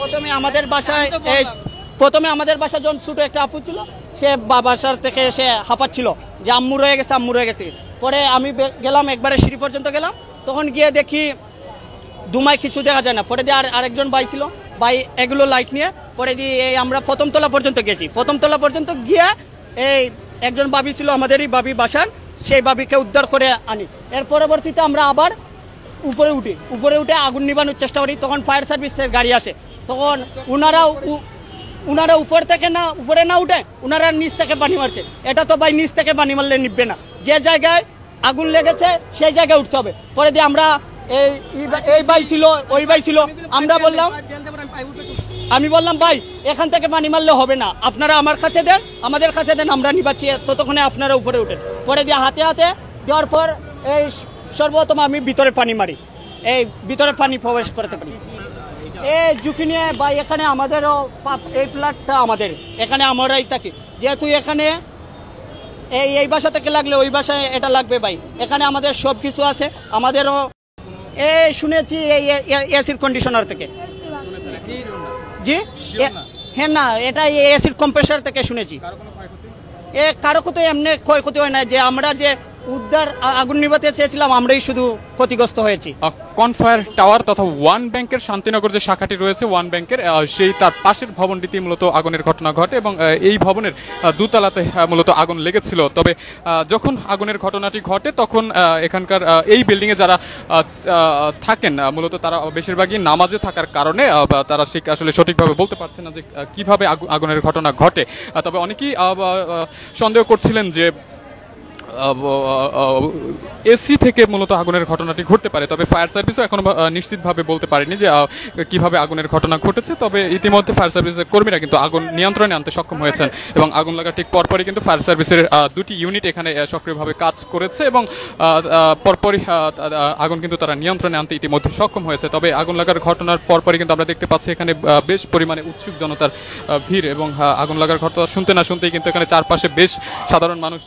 প্রথমে আমাদের বাসায় যখন ছোট একটা আপু ছিল, সে বাসার থেকে এসে হাঁপাচ্ছিল যে আম্মু রয়ে গেছে। পরে আমি গেলাম, একবারে সিঁড়ি পর্যন্ত গেলাম, তখন গিয়ে দেখি দুমায় কিছু দেখা যায় না। পরে দিয়ে আরেকজন ভাই ছিল, ভাই এগুলো লাইট নিয়ে পরে দিয়ে এই আমরা প্রথম তলা পর্যন্ত গেছি। প্রথম তলা পর্যন্ত গিয়ে এই একজন বাবি ছিল, আমাদেরই বাবি বাসার, সেই বাবিকে উদ্ধার করে আনি। এর পরবর্তীতে আমরা আবার উপরে উঠে আগুন নিবানোর চেষ্টা করি। তখন ফায়ার সার্ভিসের গাড়ি আসে, তখন উনারা উপরে না উঠে উনারা নিচ থেকে পানি মারছে। এটা তো ভাই নিচ থেকে পানি মারলে নিববে না, যে জায়গায় আগুন লেগেছে সেই জায়গায় উঠতে হবে। পরে দিয়ে আমরা এই ভাই ছিল, ওই ভাই ছিল, আমি বললাম ভাই এখান থেকে পানি মারলে হবে না, আপনারা আমাদের কাছে দেন, আমরা নিবাচ্ছি, ততক্ষণে আপনারা উপরে উঠেন। পরে দিয়ে হাতে দেওয়ার পর এই সর্বপ্রথম আমি ভিতরে পানি মারি, এই ভিতরে পানি প্রবেশ করতে পারি। এই ঝুঁকি নিয়ে ভাই এখানে আমাদেরও এই ফ্ল্যাটটা আমাদের, এখানে আমরাই থাকি, যেহেতু এখানে এই বাসা থেকে লাগলে ওই বাসায় এটা লাগবে ভাই, এখানে আমাদের সব কিছু আছে। আমাদেরও শুনেছি এই এসির কন্ডিশনার থেকে, জি হ্যাঁ, না এটা এসির কম্প্রেসার থেকে শুনেছি। কারো তো এমনি ক্ষয়ক্ষতি হয় না, যে আমরা যে উদ্ধার আগুন নিভাতে চেয়েছিলাম আমরাই শুধু ক্ষতিগ্রস্ত হয়েছি। কনফায়ার টাওয়ার তথা ওয়ান ব্যাংকের শান্তিনগর যে শাখাটি রয়েছে ওয়ান ব্যাংকের, সেই তার পাশের ভবনটিতে মূলত আগুনের ঘটনা ঘটে এবং এই ভবনের দোতলাতে মূলত আগুন লেগেছিল। তবে যখন আগুনের ঘটনাটি ঘটে তখন এখানকার এই বিল্ডিংয়ে যারা থাকেন মূলত তারা বেশিরভাগই নামাজে থাকার কারণে তারা আসলে সঠিকভাবে বলতে পারছে না যে কিভাবে আগুনের ঘটনা ঘটে। তবে অনেকেই সন্দেহ করছিলেন যে এসি থেকে মূলত আগুনের ঘটনাটি ঘটতে পারে। তবে ফায়ার সার্ভিসও এখনো নিশ্চিতভাবে বলতে পারেনি যে কিভাবে আগুনের ঘটনা ঘটেছে। তবে ইতিমধ্যে ফায়ার সার্ভিসের কর্মীরা কিন্তু আগুন নিয়ন্ত্রণে আনতে সক্ষম হয়েছেন এবং আগুন লাগার ঠিক পরপরই কিন্তু ফায়ার সার্ভিসের দুটি ইউনিট এখানে সক্রিয়ভাবে কাজ করেছে এবং পরপরই আগুন কিন্তু তারা নিয়ন্ত্রণে আনতে ইতিমধ্যে সক্ষম হয়েছে। তবে আগুন লাগার ঘটনার পরপরই কিন্তু আমরা দেখতে পাচ্ছি এখানে বেশ পরিমাণে উৎসুক জনতার ভিড় এবং আগুন লাগার ঘটনা শুনতে না শুনতেই কিন্তু এখানে চারপাশে বেশ সাধারণ মানুষ